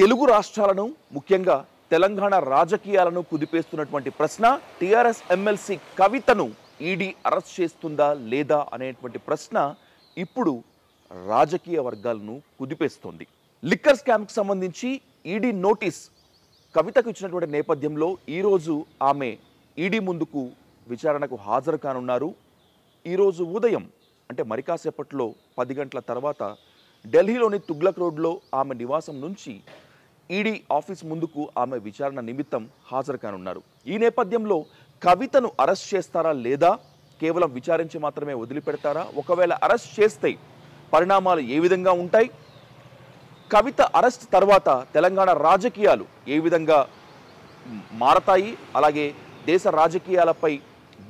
తెలుగు రాష్ట్రాలను ముఖ్యంగా తెలంగాణ రాజకీయాలను కుదిపేస్తున్నటువంటి ప్రశ్న టీఆర్ఎస్ ఎమ్మెల్సీ కవితను ఈడీ అరెస్ట్ చేస్తుందా లేదా అనేటువంటి ప్రశ్న ఇప్పుడు రాజకీయ వర్గాలను కుదిపేస్తోంది. లిక్కర్ స్కామ్కి సంబంధించి ఈడీ నోటీస్ కవితకు ఇచ్చినటువంటి నేపథ్యంలో ఈరోజు ఆమె ఈడీ ముందుకు విచారణకు హాజరు కానున్నారు. ఈరోజు ఉదయం అంటే మరి కాసేపట్లో 10 గంటల తర్వాత ఢిల్లీలోని తుగ్లక్ రోడ్లో ఆమె నివాసం నుంచి ఈడీ ఆఫీస్ ముందుకు ఆమె విచారణ నిమిత్తం హాజరు కానున్నారు. ఈ నేపథ్యంలో కవితను అరెస్ట్ చేస్తారా లేదా కేవలం విచారించి మాత్రమే వదిలిపెడతారా? ఒకవేళ అరెస్ట్ చేస్తే పరిణామాలు ఏ విధంగా ఉంటాయి? కవిత అరెస్ట్ తర్వాత తెలంగాణ రాజకీయాలు ఏ విధంగా మారతాయి? అలాగే దేశ రాజకీయాలపై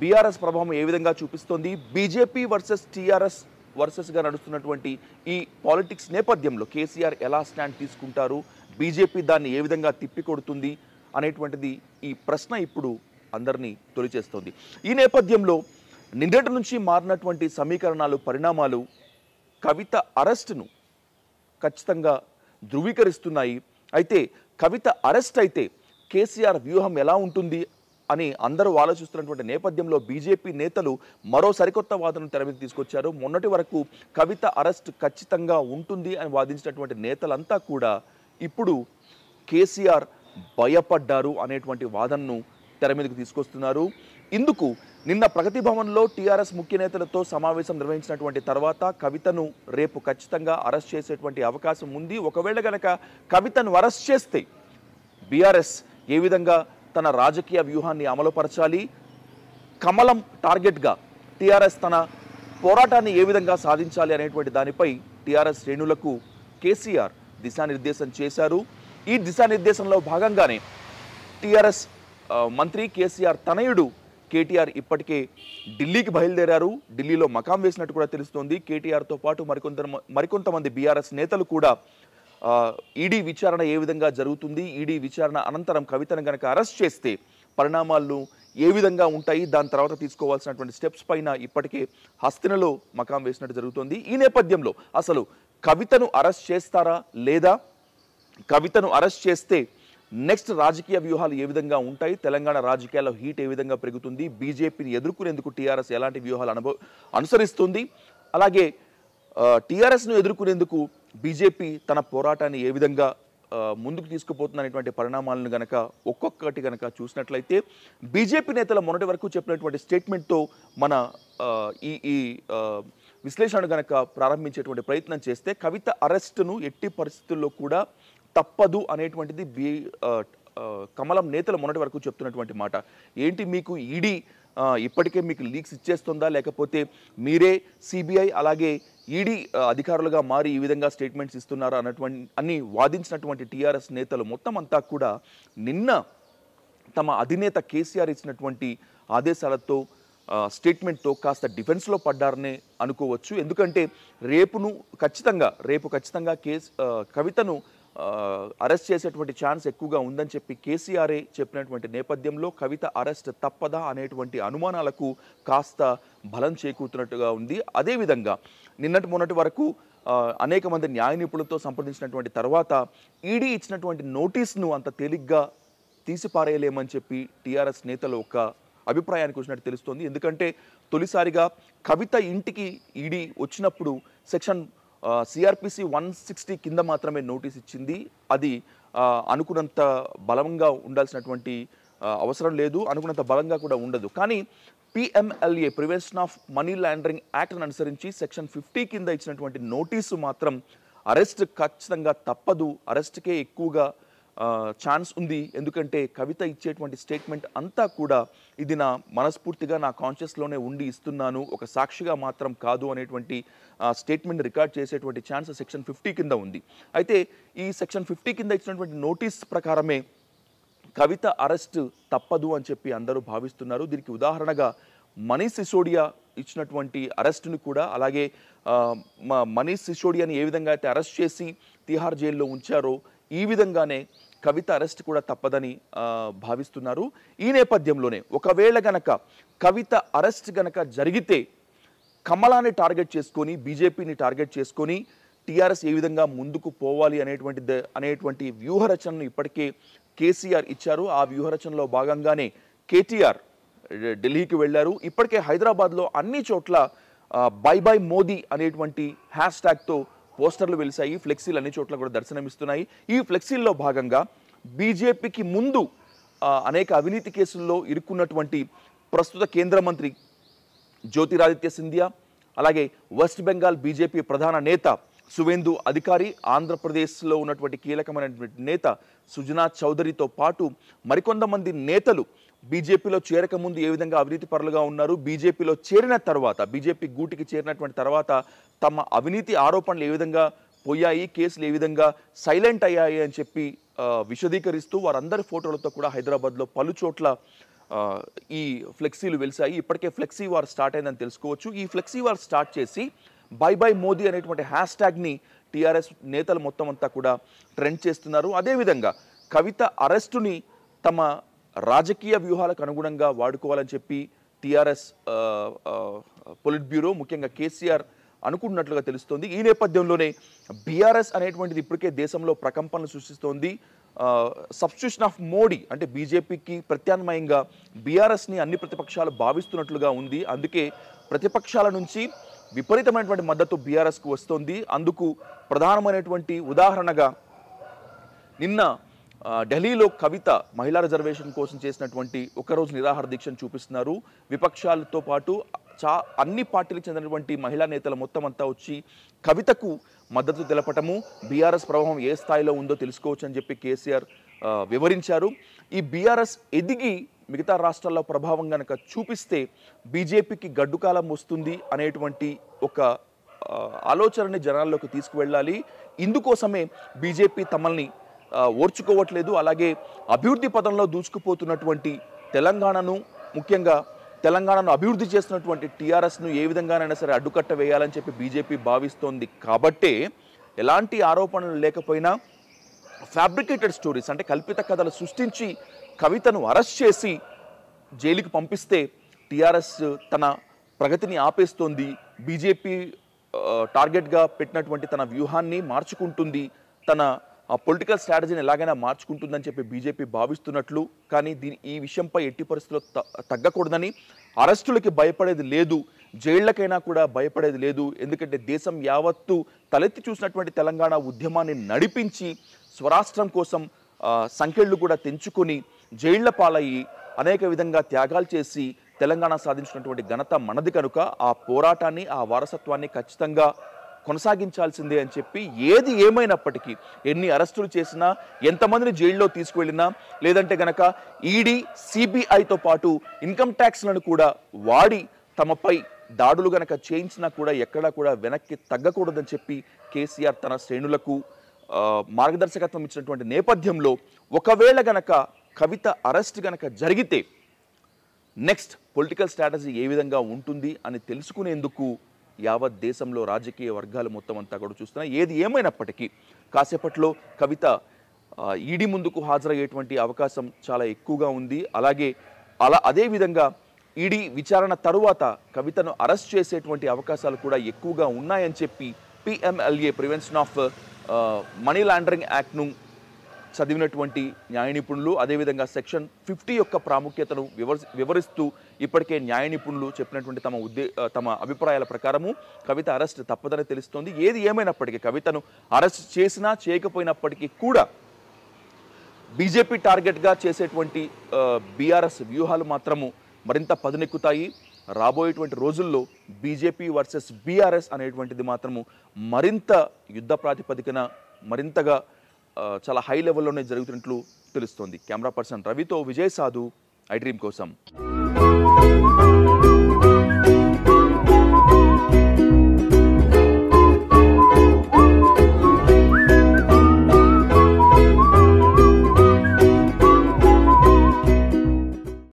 బీఆర్ఎస్ ప్రభావం ఏ విధంగా చూపిస్తోంది? బీజేపీ వర్సెస్ టీఆర్ఎస్ వర్సెస్గా నడుస్తున్నటువంటి ఈ పాలిటిక్స్ నేపథ్యంలో కేసీఆర్ ఎలా స్టాండ్ తీసుకుంటారు? బీజేపీ దాన్ని ఏ విధంగా తిప్పికొడుతుంది అనేటువంటిది ఈ ప్రశ్న ఇప్పుడు అందరినీ తొలిచేస్తోంది. ఈ నేపథ్యంలో నిన్నటి నుంచి మారినటువంటి సమీకరణాలు, పరిణామాలు కవిత అరెస్టును ఖచ్చితంగా ధృవీకరిస్తున్నాయి. అయితే కవిత అరెస్ట్ అయితే కేసీఆర్ వ్యూహం ఎలా ఉంటుంది అని అందరూ ఆలోచిస్తున్నటువంటి నేపథ్యంలో బీజేపీ నేతలు మరో సరికొత్త వాదనను తెర మీద తీసుకొచ్చారు. మొన్నటి వరకు కవిత అరెస్ట్ ఖచ్చితంగా ఉంటుంది అని వాదించినటువంటి నేతలంతా కూడా ఇప్పుడు కేసీఆర్ భయపడ్డారు అనేటువంటి వాదనను తెర మీదకు తీసుకొస్తున్నారు. ఇందుకు నిన్న ప్రగతి భవన్లో టీఆర్ఎస్ ముఖ్య నేతలతో సమావేశం నిర్వహించినటువంటి తర్వాత కవితను రేపు ఖచ్చితంగా అరెస్ట్ చేసేటువంటి అవకాశం ఉంది. ఒకవేళ గనక కవితను అరెస్ట్ చేస్తే బీఆర్ఎస్ ఏ విధంగా తన రాజకీయ వ్యూహాన్ని అమలుపరచాలి, కమలం టార్గెట్గా టీఆర్ఎస్ తన పోరాటాన్ని ఏ విధంగా సాధించాలి అనేటువంటి దానిపై టీఆర్ఎస్ శ్రేణులకు కేసీఆర్ దిశానిర్దేశం చేశారు. ఈ దిశానిర్దేశంలో భాగంగానే టీఆర్ఎస్ మంత్రి కేసీఆర్ తనయుడు కేటీఆర్ ఇప్పటికే ఢిల్లీకి బయలుదేరారు. ఢిల్లీలో మకాం వేసినట్టు కూడా తెలుస్తోంది. కేటీఆర్తో పాటు మరికొంతమంది బీఆర్ఎస్ నేతలు కూడా ఈడీ విచారణ ఏ విధంగా జరుగుతుంది, ఈడీ విచారణ అనంతరం కవితను గనక అరెస్ట్ చేస్తే పరిణామాలు ఏ విధంగా ఉంటాయి, దాని తర్వాత తీసుకోవాల్సినటువంటి స్టెప్స్ పైన ఇప్పటికే హస్తినలో మకాం వేసినట్టు జరుగుతుంది. ఈ నేపథ్యంలో అసలు కవితను అరెస్ట్ చేస్తారా లేదా, కవితను అరెస్ట్ చేస్తే నెక్స్ట్ రాజకీయ వ్యూహాలు ఏ విధంగా ఉంటాయి, తెలంగాణ రాజకీయాల్లో హీట్ ఏ విధంగా పెరుగుతుంది, బీజేపీని ఎదుర్కొనేందుకు టీఆర్ఎస్ ఎలాంటి వ్యూహాలు అనుసరిస్తుంది, అలాగే టీఆర్ఎస్ను ఎదుర్కొనేందుకు బీజేపీ తన పోరాటాన్ని ఏ విధంగా ముందుకు తీసుకుపోతుంది అనేటువంటి పరిణామాలను గనక ఒక్కొక్కటి గనక చూసినట్లయితే బీజేపీ నేతల మొన్నటి వరకు చెప్పినటువంటి స్టేట్మెంట్తో మన ఈ విశ్లేషణ గనక ప్రారంభించేటువంటి ప్రయత్నం చేస్తే కవిత అరెస్టును ఎట్టి పరిస్థితుల్లో కూడా తప్పదు అనేటువంటిది కమలం నేతలు మొన్నటి వరకు చెప్తున్నటువంటి మాట. ఏంటి, మీకు ఈడీ ఇప్పటికే మీకు లీక్స్ ఇచ్చేస్తుందా, లేకపోతే మీరే సిబిఐ అలాగే ఈడీ అధికారులుగా మారి ఈ విధంగా స్టేట్మెంట్స్ ఇస్తున్నారా అన్ని వాదించినటువంటి టీఆర్ఎస్ నేతలు మొత్తం అంతా కూడా నిన్న తమ అధినేత కేసీఆర్ ఇచ్చినటువంటి ఆదేశాలతో స్టేట్మెంట్తో కాస్త డిఫెన్స్లో పడ్డారనే అనుకోవచ్చు. ఎందుకంటే రేపు ఖచ్చితంగా కవితను అరెస్ట్ చేసేటువంటి ఛాన్స్ ఎక్కువగా ఉందని చెప్పి కేసీఆరే చెప్పినటువంటి నేపథ్యంలో కవిత అరెస్ట్ తప్పదా అనేటువంటి అనుమానాలకు కాస్త బలం చేకూరుతున్నట్టుగా ఉంది. అదేవిధంగా మొన్నటి వరకు అనేక మంది న్యాయ నిపుణులతో సంప్రదించినటువంటి తర్వాత ఈడీ ఇచ్చినటువంటి నోటీస్ను అంత తేలిగ్గా తీసిపారేయలేమని చెప్పి టీఆర్ఎస్ నేతలు ఒక అభిప్రాయానికి వచ్చినట్టు తెలుస్తోంది. ఎందుకంటే తొలిసారిగా కవిత ఇంటికి ఈడీ వచ్చినప్పుడు సెక్షన్ సిఆర్పిసి 160 కింద మాత్రమే నోటీస్ ఇచ్చింది. అది అనుకున్నంత బలంగా ఉండాల్సినటువంటి అవసరం లేదు, అనుకున్నంత బలంగా కూడా ఉండదు. కానీ PMLA prevention of money laundering యాక్ట్ను అనుసరించి సెక్షన్ 50 కింద ఇచ్చినటువంటి నోటీసు మాత్రం అరెస్ట్ ఖచ్చితంగా తప్పదు, అరెస్ట్కే ఎక్కువగా ఛాన్స్ ఉంది. ఎందుకంటే కవిత ఇచ్చేటువంటి స్టేట్మెంట్ అంతా కూడా ఇది నా మనస్ఫూర్తిగా నా కాన్షియస్లోనే ఉండి ఇస్తున్నాను, ఒక సాక్షిగా మాత్రం కాదు అనేటువంటి స్టేట్మెంట్ రికార్డ్ చేసేటువంటి ఛాన్స్ సెక్షన్ 50 కింద ఉంది. అయితే ఈ సెక్షన్ 50 కింద ఇచ్చినటువంటి నోటీస్ ప్రకారమే కవిత అరెస్ట్ తప్పదు అని చెప్పి అందరూ భావిస్తున్నారు. దీనికి ఉదాహరణగా మనీష్ సిసోడియా ఇచ్చినటువంటి అరెస్టును కూడా, అలాగే మనీష్ సిసోడియాని ఏ విధంగా అయితే అరెస్ట్ చేసి తిహార్ జైల్లో ఉంచారో ఈ విధంగానే కవిత అరెస్ట్ కూడా తప్పదని భావిస్తున్నారు. ఈ నేపథ్యంలోనే ఒకవేళ గనక కవిత అరెస్ట్ గనక జరిగితే కమలాన్ని టార్గెట్ చేసుకొని, బీజేపీని టార్గెట్ చేసుకొని టీఆర్ఎస్ ఏ విధంగా ముందుకు పోవాలి అనేటువంటి వ్యూహరచనను ఇప్పటికే కేసీఆర్ ఇచ్చారు. ఆ వ్యూహరచనలో భాగంగానే కేటీఆర్ ఢిల్లీకి వెళ్ళారు. ఇప్పటికే హైదరాబాద్లో అన్ని చోట్ల బై బై మోదీ అనేటువంటి హ్యాష్ ట్యాగ్తో పోస్టర్లు వెలిశాయి. ఫ్లెక్సీలు అన్ని చోట్ల కూడా దర్శనమిస్తున్నాయి. ఈ ఫ్లెక్సీల్లో భాగంగా బీజేపీకి ముందు అనేక అవినీతి కేసుల్లో ఇరుక్కున్నటువంటి ప్రస్తుత కేంద్ర మంత్రి జ్యోతిరాదిత్య సింధియా, అలాగే వెస్ట్ బెంగాల్ బీజేపీ ప్రధాన నేత సువేందు అధికారి, ఆంధ్రప్రదేశ్లో ఉన్నటువంటి కీలకమైనటువంటి నేత సుజనా చౌదరితో పాటు మరికొంతమంది నేతలు బీజేపీలో చేరకముందు ఏ విధంగా అవినీతి పరులుగా ఉన్నారు, బీజేపీలో చేరిన తర్వాత, బీజేపీ గూటికి చేరినటువంటి తర్వాత తమ అవినీతి ఆరోపణలు ఏ విధంగా పోయాయి, కేసులు ఏ విధంగా సైలెంట్ అయ్యాయి అని చెప్పి విశదీకరిస్తూ వారందరి ఫోటోలతో కూడా హైదరాబాద్లో పలు చోట్ల ఈ ఫ్లెక్సీలు వెలిసాయి. ఇప్పటికే ఫ్లెక్సీ వార్ స్టార్ట్ అయిందని తెలుసుకోవచ్చు. ఈ ఫ్లెక్సీ వార్ స్టార్ట్ చేసి బై బై మోదీ అనేటువంటి హ్యాష్ ట్యాగ్ని టీఆర్ఎస్ నేతలు మొత్తం అంతా కూడా ట్రెండ్ చేస్తున్నారు. అదేవిధంగా కవిత అరెస్టుని తమ రాజకీయ వ్యూహాలకు అనుగుణంగా వాడుకోవాలని చెప్పి టీఆర్ఎస్ పొలిట్ బ్యూరో, ముఖ్యంగా కేసీఆర్ అనుకుంటున్నట్లుగా తెలుస్తోంది. ఈ నేపథ్యంలోనే బీఆర్ఎస్ అనేటువంటిది ఇప్పటికే దేశంలో ప్రకంపనలు సృష్టిస్తోంది. సబ్స్టిట్యూషన్ ఆఫ్ మోడీ అంటే బీజేపీకి ప్రత్యామ్నాయంగా బీఆర్ఎస్ని అన్ని ప్రతిపక్షాలు భావిస్తున్నట్లుగా ఉంది. అందుకే ప్రతిపక్షాల నుంచి విపరీతమైనటువంటి మద్దతు బీఆర్ఎస్కు వస్తోంది. అందుకు ప్రధానమైనటువంటి ఉదాహరణగా నిన్న ఢిల్లీలో కవిత మహిళా రిజర్వేషన్ కోసం చేసినటువంటి ఒకరోజు నిరాహార దీక్షను చూపిస్తున్నారు. విపక్షాలతో పాటు అన్ని పార్టీలకు చెందినటువంటి మహిళా నేతల మొత్తం అంతా వచ్చి కవితకు మద్దతు తెలపటము, బీఆర్ఎస్ ప్రభావం ఏ స్థాయిలో ఉందో తెలుసుకోవచ్చు అని చెప్పి కేసీఆర్ వివరించారు. ఈ బీఆర్ఎస్ ఎదిగి మిగతా రాష్ట్రాల్లో ప్రభావం కనుక చూపిస్తే బీజేపీకి గడ్డుకాలం వస్తుంది అనేటువంటి ఒక ఆలోచనని జనాల్లోకి తీసుకువెళ్ళాలి. ఇందుకోసమే బీజేపీ తమల్ని ఓర్చుకోవట్లేదు. అలాగే అభివృద్ధి పదంలో దూసుకుపోతున్నటువంటి తెలంగాణను, ముఖ్యంగా తెలంగాణను అభివృద్ధి చేస్తున్నటువంటి టీఆర్ఎస్ను ఏ విధంగానైనా సరే అడ్డుకట్ట వేయాలని చెప్పి బీజేపీ భావిస్తోంది. కాబట్టే ఎలాంటి ఆరోపణలు లేకపోయినా ఫ్యాబ్రికేటెడ్ స్టోరీస్ అంటే కల్పిత కథలు సృష్టించి కవితను అరెస్ట్ చేసి జైలుకి పంపిస్తే టీఆర్ఎస్ తన ప్రగతిని ఆపేస్తోంది, బీజేపీ టార్గెట్గా పెట్టినటువంటి తన వ్యూహాన్ని మార్చుకుంటుంది, తన పొలిటికల్ స్ట్రాటజీని ఎలాగైనా మార్చుకుంటుందని చెప్పి బీజేపీ భావిస్తున్నట్లు. కానీ ఈ విషయంపై ఎట్టి పరిస్థితుల్లో తగ్గకూడదని, అరెస్టులకి భయపడేది లేదు, జైళ్లకైనా కూడా భయపడేది లేదు. ఎందుకంటే దేశం యావత్తు తలెత్తి చూసినటువంటి తెలంగాణ ఉద్యమాన్ని నడిపించి స్వరాష్ట్రం కోసం సంఖ్యలు కూడా తెంచుకొని జైళ్ల పాలయ్యి అనేక విధంగా త్యాగాలు చేసి తెలంగాణ సాధించినటువంటి ఘనత మనది కనుక ఆ పోరాటాన్ని, ఆ వారసత్వాన్ని ఖచ్చితంగా కొనసాగించాల్సిందే అని చెప్పి ఏది ఏమైనప్పటికీ ఎన్ని అరెస్టులు చేసినా, ఎంతమందిని జైల్లో తీసుకువెళ్ళినా, లేదంటే గనక ఈడీ, సిబిఐతో పాటు ఇన్కమ్ ట్యాక్స్లను కూడా వాడి తమపై దాడులు గనక చేయించినా కూడా ఎక్కడా కూడా వెనక్కి తగ్గకూడదని చెప్పి కేసీఆర్ తన శ్రేణులకు మార్గదర్శకత్వం ఇచ్చినటువంటి నేపథ్యంలో ఒకవేళ గనక కవిత అరెస్ట్ గనక జరిగితే నెక్స్ట్ పొలిటికల్ స్ట్రాటజీ ఏ విధంగా ఉంటుంది అని తెలుసుకునేందుకు యావత్ దేశంలో రాజకీయ వర్గాలు మొత్తం అంతా కూడా చూస్తున్నాయి. ఏది ఏమైనప్పటికీ కాసేపట్లో కవిత ఈడీ ముందుకు హాజరయ్యేటువంటి అవకాశం చాలా ఎక్కువగా ఉంది. అదేవిధంగా ఈడీ విచారణ తరువాత కవితను అరెస్ట్ చేసేటువంటి అవకాశాలు కూడా ఎక్కువగా ఉన్నాయని చెప్పి PMLA prevention of money laundering యాక్ట్ను చదివినటువంటి న్యాయ నిపుణులు, అదేవిధంగా సెక్షన్ 50 యొక్క ప్రాముఖ్యతను వివరిస్తూ ఇప్పటికే న్యాయ నిపుణులు చెప్పినటువంటి తమ అభిప్రాయాల ప్రకారము కవిత అరెస్ట్ తప్పదని తెలుస్తోంది. ఏది ఏమైనప్పటికీ కవితను అరెస్ట్ చేసినా చేయకపోయినప్పటికీ కూడా బీజేపీ టార్గెట్గా చేసేటువంటి బీఆర్ఎస్ వ్యూహాలు మాత్రము మరింత పదునెక్కుతాయి. రాబోయేటువంటి రోజుల్లో బీజేపీ వర్సెస్ బీఆర్ఎస్ అనేటువంటిది మాత్రము మరింత యుద్ధ ప్రాతిపదికన మరింతగా చాలా హై లెవెల్లోనే జరుగుతున్నట్లు తెలుస్తోంది. కెమెరా పర్సన్ రవితో విజయ్ సాధు, ఐ డ్రీమ్ కోసం.